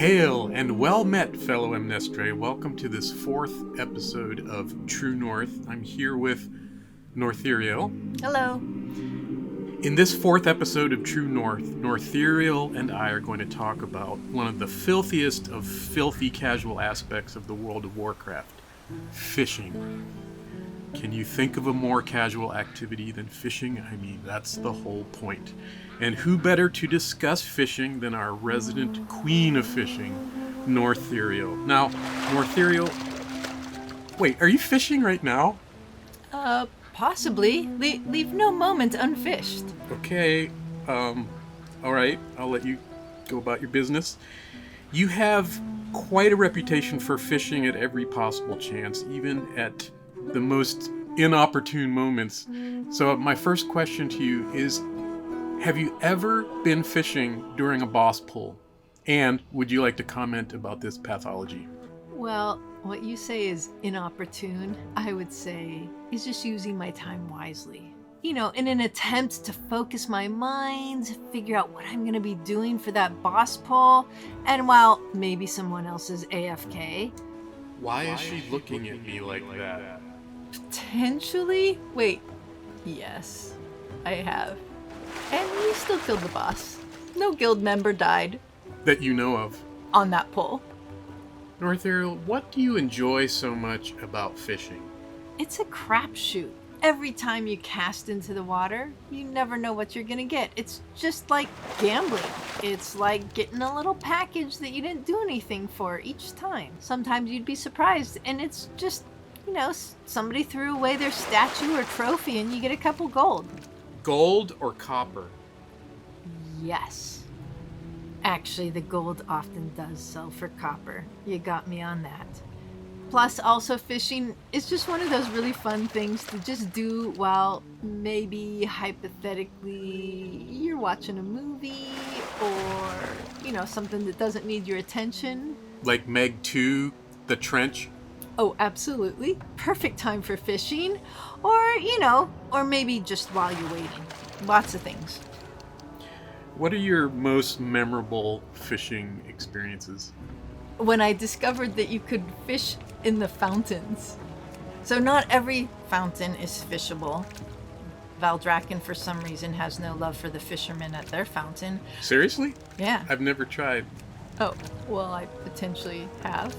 Hail and well met, fellow Amnestre. Welcome to this fourth episode of True North. I'm here with Northiriel. Hello. In this fourth episode of True North, Northiriel and I are going to talk about one of the filthiest of filthy casual aspects of the World of Warcraft, fishing. Can you think of a more casual activity than fishing? I mean, that's the whole point. And who better to discuss fishing than our resident queen of fishing, Northiriel. Now, Northiriel, wait, are you fishing right now? Possibly. Leave no moment unfished. Okay, all right, I'll let you go about your business. You have quite a reputation for fishing at every possible chance, even at the most inopportune moments. So my first question to you is, have you ever been fishing during a boss pull? And would you like to comment about this pathology? Well, what you say is inopportune, I would say, is just using my time wisely. You know, in an attempt to focus my mind, figure out what I'm going to be doing for that boss pull, and while maybe someone else is AFK. Why is she looking at me like that? Potentially? Wait. Yes, I have. And we still killed the boss. No guild member died. That you know of. On that pull. Northiriel, what do you enjoy so much about fishing? It's a crapshoot. Every time you cast into the water, you never know what you're gonna get. It's just like gambling. It's like getting a little package that you didn't do anything for each time. Sometimes you'd be surprised, and it's just, you know, somebody threw away their statue or trophy and you get a couple gold. Gold or copper? Yes. Actually, the gold often does sell for copper. You got me on that. Plus, also fishing is just one of those really fun things to just do while maybe hypothetically you're watching a movie or, you know, something that doesn't need your attention. Like Meg 2, The Trench? Oh, absolutely. Perfect time for fishing. Or, you know, or maybe just while you're waiting. Lots of things. What are your most memorable fishing experiences? When I discovered that you could fish in the fountains. So not every fountain is fishable. Valdrakken, for some reason, has no love for the fishermen at their fountain. Seriously? Yeah. I've never tried. Oh, well, I potentially have.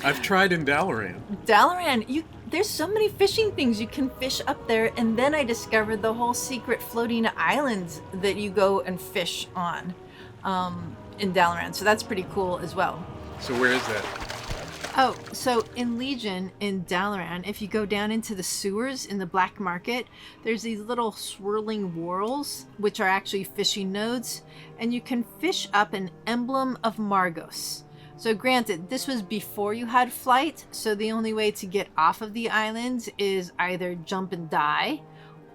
I've tried in Dalaran. Dalaran, there's so many fishing things you can fish up there, and then I discovered the whole secret floating islands that you go and fish on in Dalaran, so that's pretty cool as well. So where is that? Oh, so in Legion, in Dalaran, if you go down into the sewers in the black market, there's these little swirling whorls, which are actually fishing nodes, and you can fish up an emblem of Margoss. So granted, this was before you had flight, so the only way to get off of the island is either jump and die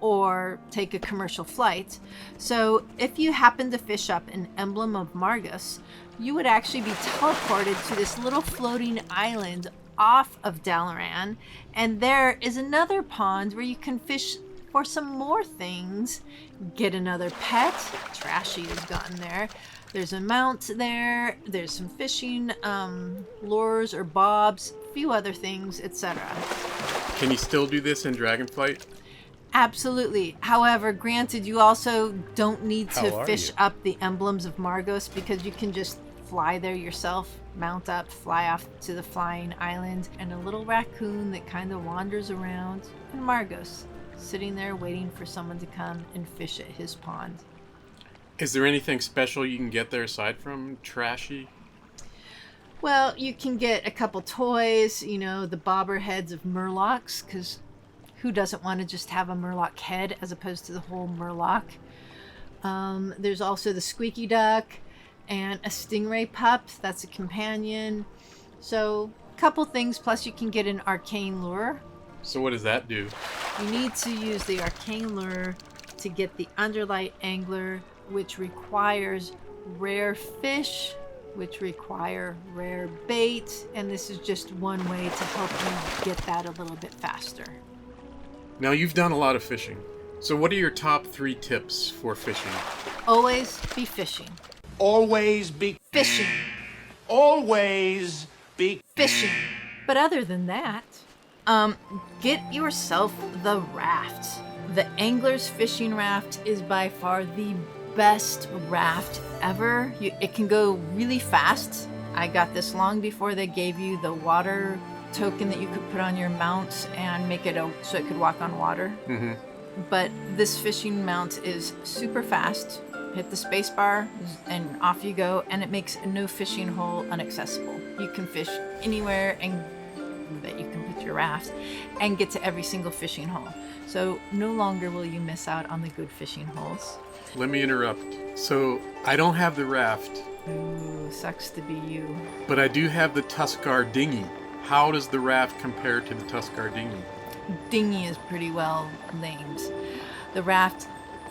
or take a commercial flight. So if you happen to fish up an emblem of Margoss, you would actually be teleported to this little floating island off of Dalaran, and there is another pond where you can fish for some more things, get another pet. Trashy has gotten there. There's a mount there, there's some fishing lures or bobs, a few other things, etc. Can you still do this in Dragonflight? Absolutely. However, granted, you also don't need to fish you? up the emblems of Margoss because you can just fly there yourself, mount up, fly off to the flying island, and a little raccoon that kind of wanders around in Margoss, sitting there waiting for someone to come and fish at his pond. Is there anything special you can get there aside from Trashy? Well, you can get a couple toys, you know, the bobber heads of Murlocs, because who doesn't want to just have a Murloc head as opposed to the whole Murloc? There's also the Squeaky Duck and a Stingray pup. That's a companion. So, a couple things, plus you can get an arcane lure. So what does that do? You need to use the arcane lure to get the Underlight Angler, which requires rare fish, which require rare bait, and this is just one way to help you get that a little bit faster. Now, you've done a lot of fishing. So what are your top 3 tips for fishing? Always be fishing. always be fishing. always be Fishing. But other than that, get yourself the raft. The Anglers Fishing Raft is by far the best raft ever. It can go really fast. I got this long before they gave you the water token that you could put on your mount and make it so it could walk on water. Mm-hmm. But this fishing mount is super fast. Hit the space bar and off you go, and it makes no fishing hole inaccessible. You can fish anywhere and that you can put your raft and get to every single fishing hole. So no longer will you miss out on the good fishing holes. Let me interrupt. So I don't have the raft, Ooh, sucks to be you. but I do have the Tuskarr Dinghy. How does the raft compare to the Tuskarr Dinghy? Dinghy is pretty well named. The raft,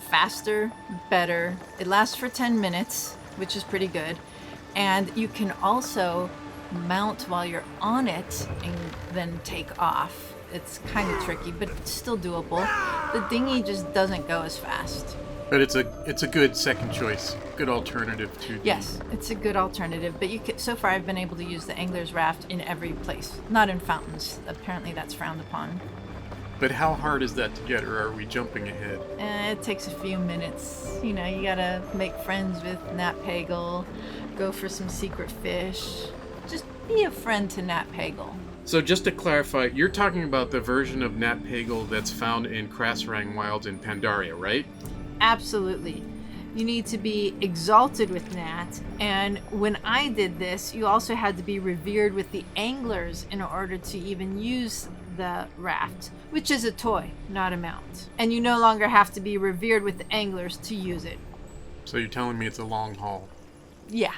faster, better. It lasts for 10 minutes, which is pretty good. And you can also mount while you're on it and then take off. It's kind of tricky, but it's still doable. The dinghy just doesn't go as fast. But it's a good second choice, good alternative to. Yes, it's a good alternative. But so far, I've been able to use the angler's raft in every place, not in fountains. Apparently, that's frowned upon. But how hard is that to get, or are we jumping ahead? It takes a few minutes. You know, you gotta make friends with Nat Pagle, go for some secret fish. Just be a friend to Nat Pagle. So just to clarify, you're talking about the version of Nat Pagle that's found in Krassrang Wilds in Pandaria, right? Absolutely. You need to be exalted with Nat, and when I did this, you also had to be revered with the anglers in order to even use the raft, which is a toy, not a mount. And you no longer have to be revered with the anglers to use it. So you're telling me it's a long haul. Yeah.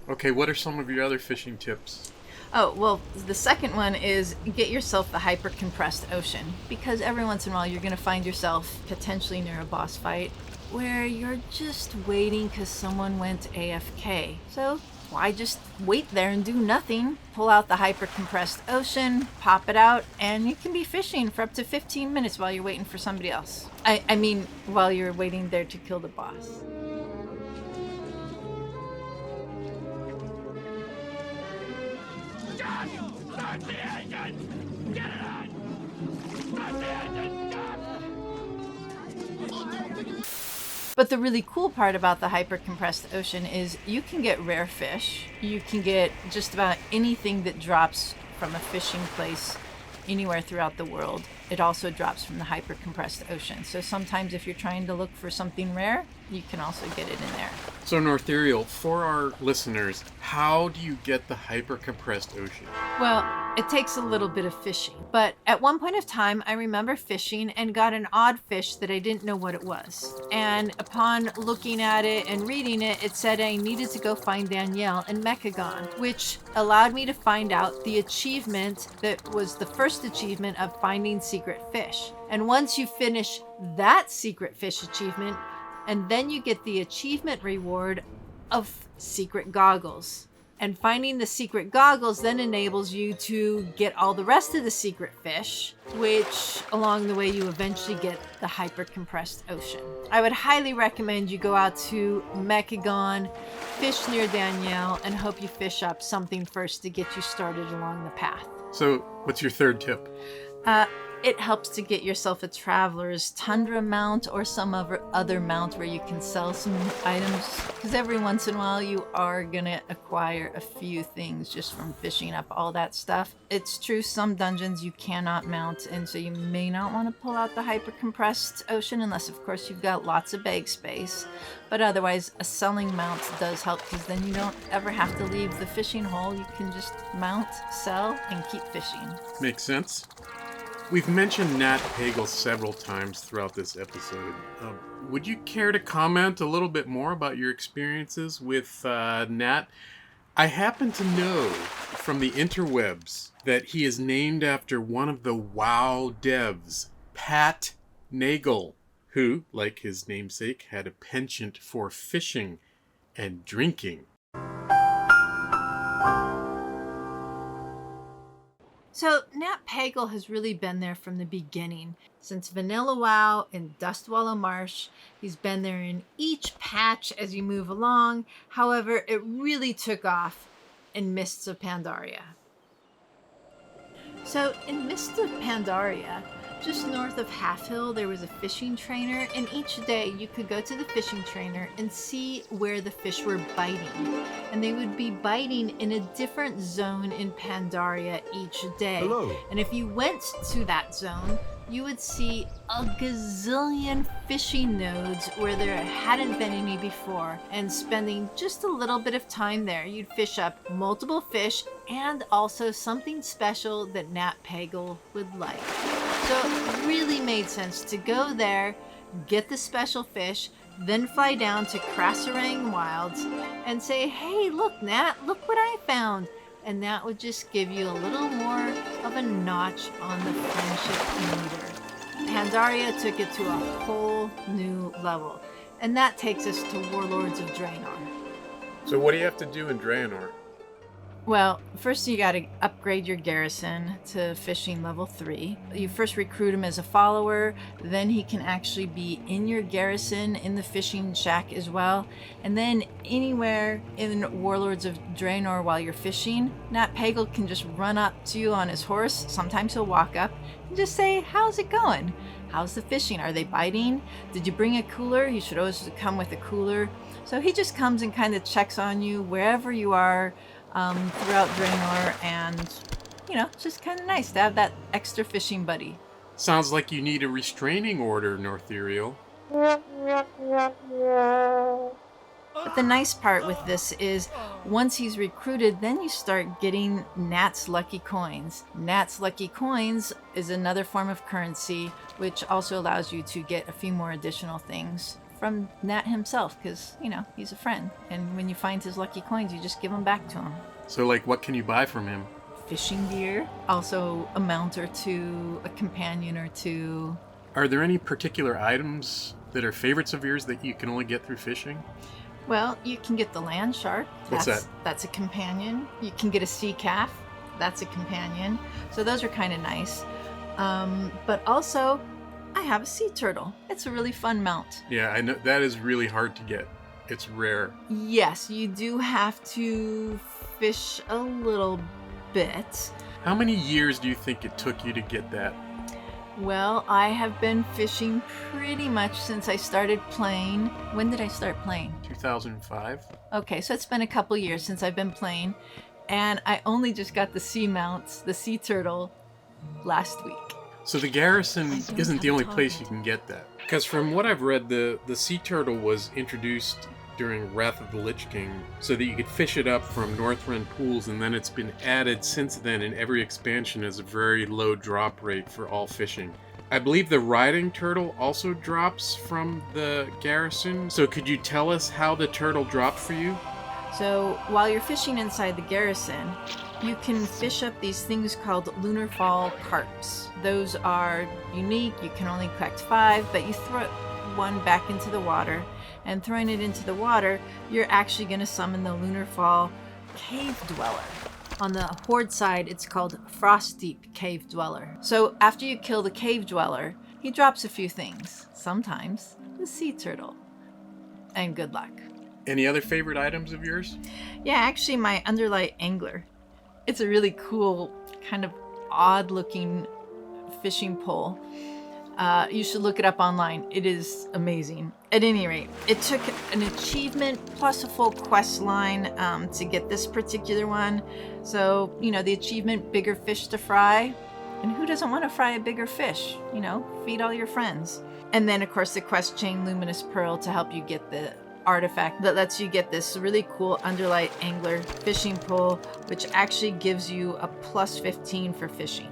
Okay, what are some of your other fishing tips? Oh, well, the second one is get yourself the hyper-compressed ocean, because every once in a while you're going to find yourself potentially near a boss fight where you're just waiting because someone went AFK. So why just wait there and do nothing? Pull out the hyper-compressed ocean, pop it out, and you can be fishing for up to 15 minutes while you're waiting for somebody else. I mean, while you're waiting there to kill the boss. But the really cool part about the hyper-compressed ocean is you can get rare fish. You can get just about anything that drops from a fishing place anywhere throughout the world. It also drops from the hyper-compressed ocean. So sometimes if you're trying to look for something rare, you can also get it in there. So Northiriel, for our listeners, how do you get the hyper-compressed ocean? Well, it takes a little bit of fishing. But at one point of time, I remember fishing and got an odd fish that I didn't know what it was. And upon looking at it and reading it, it said I needed to go find Danielle in Mechagon, which allowed me to find out the achievement that was the first achievement of finding secret fish. And once you finish that secret fish achievement, and then you get the achievement reward of secret goggles. And finding the secret goggles then enables you to get all the rest of the secret fish, which along the way you eventually get the hyper-compressed ocean. I would highly recommend you go out to Mechagon, fish near Danielle, and hope you fish up something first to get you started along the path. So what's your third tip? It helps to get yourself a traveler's tundra mount or some other mount where you can sell some items, because every once in a while you are going to acquire a few things just from fishing up all that stuff. It's true, some dungeons you cannot mount, and so you may not want to pull out the hyper-compressed ocean unless of course you've got lots of bag space. But otherwise, a selling mount does help, because then you don't ever have to leave the fishing hole. You can just mount, sell, and keep fishing. Makes sense. We've mentioned Nat Pagle several times throughout this episode. Would you care to comment a little bit more about your experiences with Nat? I happen to know from the interwebs that he is named after one of the WoW devs, Pat Nagel, who, like his namesake, had a penchant for fishing and drinking. So Nat Pagle has really been there from the beginning. Since Vanilla WoW and Dustwallow Marsh, he's been there in each patch as you move along. However, it really took off in Mists of Pandaria. So in Mists of Pandaria, just north of Half Hill, there was a fishing trainer, and each day you could go to the fishing trainer and see where the fish were biting. And they would be biting in a different zone in Pandaria each day. Hello. And if you went to that zone, you would see a gazillion fishing nodes where there hadn't been any before. And spending just a little bit of time there, you'd fish up multiple fish and also something special that Nat Pagle would like. So it really made sense to go there, get the special fish, then fly down to Krasarang Wilds and say, hey, look, Nat, look what I found. And that would just give you a little more of a notch on the friendship meter. Pandaria took it to a whole new level. And that takes us to Warlords of Draenor. So what do you have to do in Draenor? Well, first you got to upgrade your garrison to fishing level 3. You first recruit him as a follower, then he can actually be in your garrison in the fishing shack as well. And then anywhere in Warlords of Draenor while you're fishing, Nat Pagle can just run up to you on his horse. Sometimes he'll walk up and just say, how's it going? How's the fishing? Are they biting? Did you bring a cooler? You should always come with a cooler. So he just comes and kind of checks on you wherever you are throughout Draenor, and it's just kind of nice to have that extra fishing buddy. Sounds like you need a restraining order, Northiriel. But the nice part with this is once he's recruited, then you start getting Nat's Lucky Coins. Nat's Lucky Coins is another form of currency, which also allows you to get a few more additional things from Nat himself, because, he's a friend. And when you find his lucky coins, you just give them back to him. So, what can you buy from him? Fishing gear, also a mount or two, a companion or two. Are there any particular items that are favorites of yours that you can only get through fishing? Well, you can get the land shark. What's that? That's a companion. You can get a sea calf. That's a companion. So those are kind of nice. But also, I have a sea turtle. It's a really fun mount. Yeah, I know that is really hard to get. It's rare. Yes, you do have to fish a little bit. How many years do you think it took you to get that? Well, I have been fishing pretty much since I started playing. When did I start playing? 2005. Okay, so it's been a couple years since I've been playing, and I only just got the sea mounts, the sea turtle, last week. So the garrison isn't the only place you can get that. Because from what I've read, the sea turtle was introduced during Wrath of the Lich King so that you could fish it up from Northrend pools, and then it's been added since then in every expansion as a very low drop rate for all fishing. I believe the riding turtle also drops from the garrison. So could you tell us how the turtle dropped for you? So while you're fishing inside the garrison, you can fish up these things called lunar fall carps. Those are unique. You can only collect 5, but you throw one back into the water, and throwing it into the water, you're actually going to summon the lunar fall cave dweller. On the horde side, it's called Frostdeep Cave Dweller. So after you kill the cave dweller, he drops a few things. Sometimes the sea turtle. And good luck. Any other favorite items of yours? Yeah, actually my Underlight Angler. It's a really cool, kind of odd-looking fishing pole. You should look it up online. It is amazing. At any rate, it took an achievement plus a full quest line to get this particular one. So, the achievement, bigger fish to fry. And who doesn't want to fry a bigger fish? Feed all your friends. And then, of course, the quest chain Luminous Pearl to help you get the artifact that lets you get this really cool Underlight Angler fishing pole, which actually gives you a plus 15 for fishing.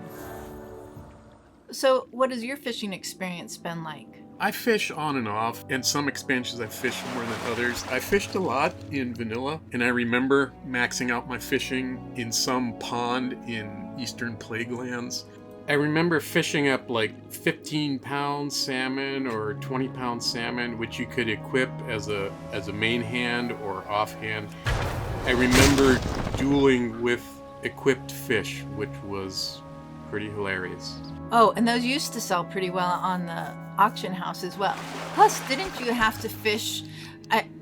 So what has your fishing experience been like? I fish on and off, and some expansions I fish more than others. I fished a lot in vanilla, and I remember maxing out my fishing in some pond in Eastern Plaguelands. I remember fishing up 15-pound salmon or 20-pound salmon, which you could equip as a main hand or offhand. I remember dueling with equipped fish, which was pretty hilarious. Oh, and those used to sell pretty well on the auction house as well. Plus, didn't you have to fish?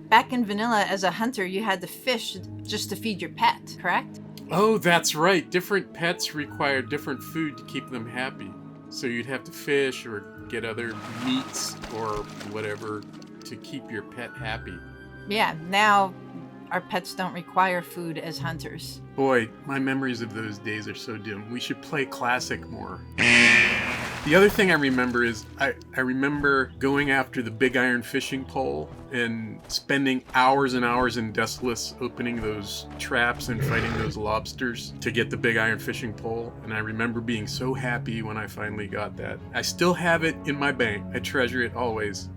Back in vanilla, as a hunter, you had to fish just to feed your pet, correct? Oh, that's right. Different pets require different food to keep them happy. So you'd have to fish or get other meats or whatever to keep your pet happy. Yeah, now our pets don't require food as hunters. Boy, my memories of those days are so dim. We should play Classic more. The other thing I remember is I remember going after the big iron fishing pole and spending hours and hours in Desolus opening those traps and fighting those lobsters to get the big iron fishing pole. And I remember being so happy when I finally got that. I still have it in my bank. I treasure it always.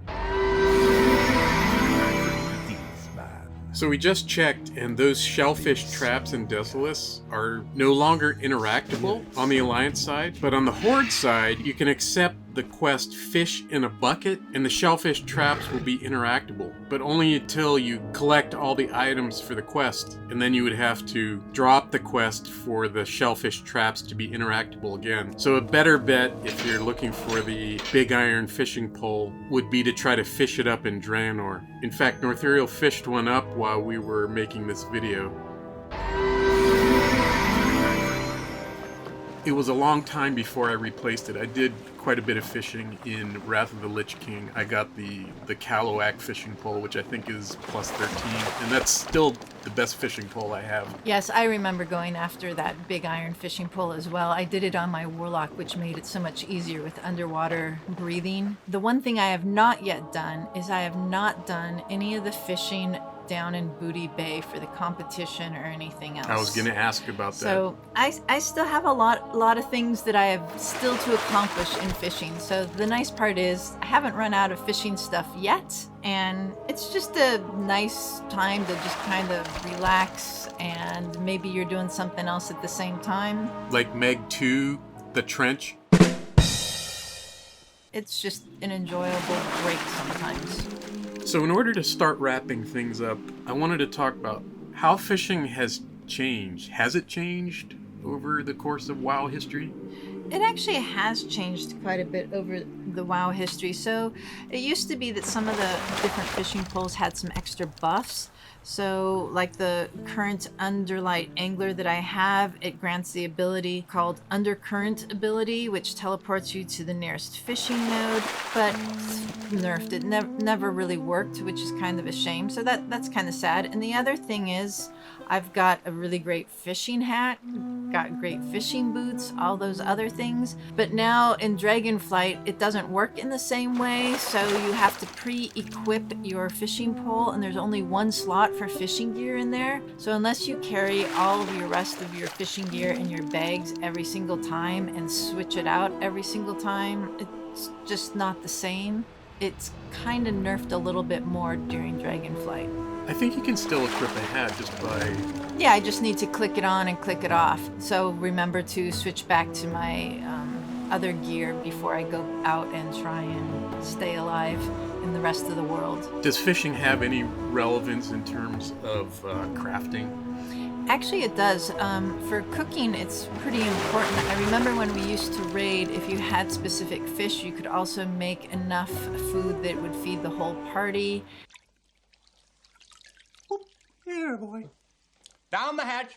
So we just checked, and those shellfish traps in Desolus are no longer interactable on the Alliance side, but on the Horde side, you can accept the quest Fish in a Bucket, and the shellfish traps will be interactable, but only until you collect all the items for the quest, and then you would have to drop the quest for the shellfish traps to be interactable again. So a better bet, if you're looking for the big iron fishing pole, would be to try to fish it up in Draenor. In fact, Northiriel fished one up while we were making this video. It was a long time before I replaced it. I did quite a bit of fishing in Wrath of the Lich King. I got the Caloac fishing pole, which I think is plus 13, and that's still the best fishing pole I have. Yes, I remember going after that big iron fishing pole as well. I did it on my Warlock, which made it so much easier with underwater breathing. The one thing I have not yet done is I have not done any of the fishing down in Booty Bay for the competition or anything else. I was going to ask about that. So I still have a lot of things that I have still to accomplish in fishing. So the nice part is I haven't run out of fishing stuff yet, and it's just a nice time to just kind of relax, and maybe you're doing something else at the same time. Like Meg 2, The Trench? It's just an enjoyable break sometimes. So in order to start wrapping things up, I wanted to talk about how fishing has changed. Has it changed over the course of WoW history? It actually has changed quite a bit over the WoW history. So it used to be that some of the different fishing poles had some extra buffs. So like the current Underlight Angler that I have, it grants the ability called Undercurrent ability, which teleports you to the nearest fishing node, but nerfed. It never really worked, which is kind of a shame. So that's kind of sad. And the other thing is I've got a really great fishing hat, got great fishing boots, all those other things. But now in Dragonflight, it doesn't work in the same way. So you have to pre-equip your fishing pole, and there's only one slot for fishing gear in there. So unless you carry all of your rest of your fishing gear in your bags every single time and switch it out every single time, it's just not the same. It's kind of nerfed a little bit more during Dragonflight. I think you can still equip a hat just by... Yeah, I just need to click it on and click it off. So remember to switch back to my other gear before I go out and try and stay alive in the rest of the world. Does fishing have any relevance in terms of crafting? Actually, it does. For cooking, it's pretty important. I remember when we used to raid, if you had specific fish, you could also make enough food that would feed the whole party. Here, boy. Down the hatch.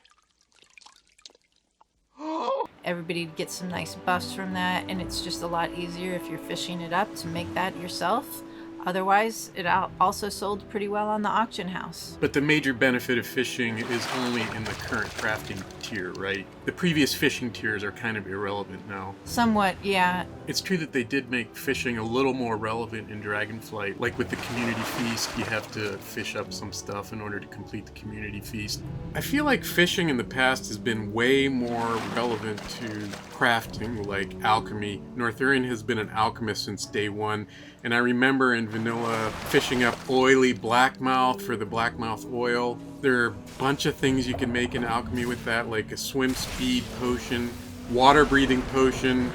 Everybody gets some nice buffs from that, and it's just a lot easier if you're fishing it up to make that yourself. Otherwise, it also sold pretty well on the auction house. But the major benefit of fishing is only in the current crafting tier, right? The previous fishing tiers are kind of irrelevant now. Somewhat, yeah. It's true that they did make fishing a little more relevant in Dragonflight. Like with the community feast, you have to fish up some stuff in order to complete the community feast. I feel like fishing in the past has been way more relevant to crafting, like alchemy. Northurion has been an alchemist since day one, and I remember in vanilla fishing up oily blackmouth for the blackmouth oil. There are a bunch of things you can make in alchemy with that, like a swim speed potion, water breathing potion,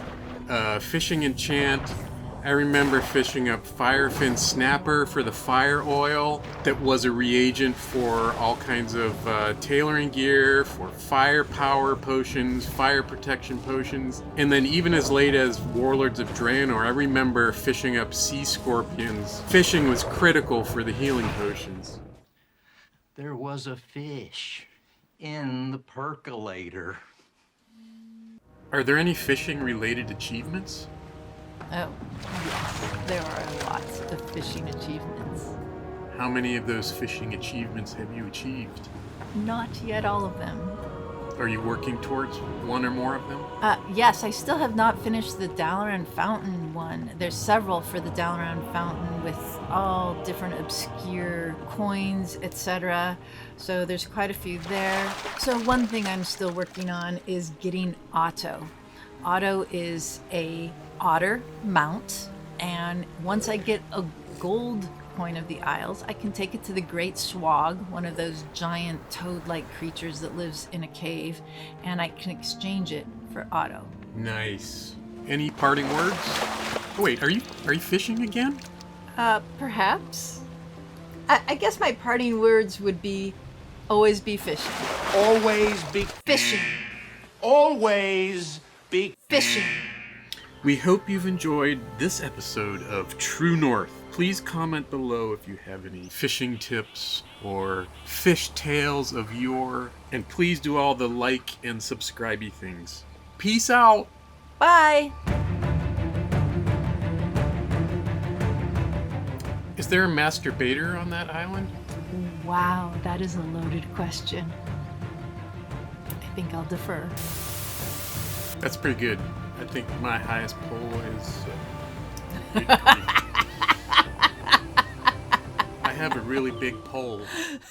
fishing enchant, I remember fishing up firefin snapper for the fire oil that was a reagent for all kinds of tailoring gear, for firepower potions, fire protection potions, and then even as late as Warlords of Draenor, I remember fishing up sea scorpions. Fishing was critical for the healing potions. There was a fish in the percolator. Are there any fishing-related achievements? Oh, yes. There are lots of fishing achievements. How many of those fishing achievements have you achieved? Not yet all of them. Are you working towards one or more of them? Yes, I still have not finished the Dalaran Fountain one. There's several for the Dalaran Fountain with all different obscure coins, etc. So there's quite a few there. So one thing I'm still working on is getting Otto. Otto is a otter mount, and once I get a gold coin of the Isles, I can take it to the Great Swag, one of those giant toad-like creatures that lives in a cave, and I can exchange it for Otto. Nice. Any parting words? Oh, wait, are you fishing again? Perhaps. I guess my parting words would be, always be fishing. Always be Fishing. Always be Fishing. We hope you've enjoyed this episode of True North. Please comment below if you have any fishing tips or fish tales of yore, and please do all the like and subscribe-y things. Peace out! Bye. Is there a masturbator on that island? Wow, that is a loaded question. I think I'll defer. That's pretty good. I think my highest pole is... I have a really big pole.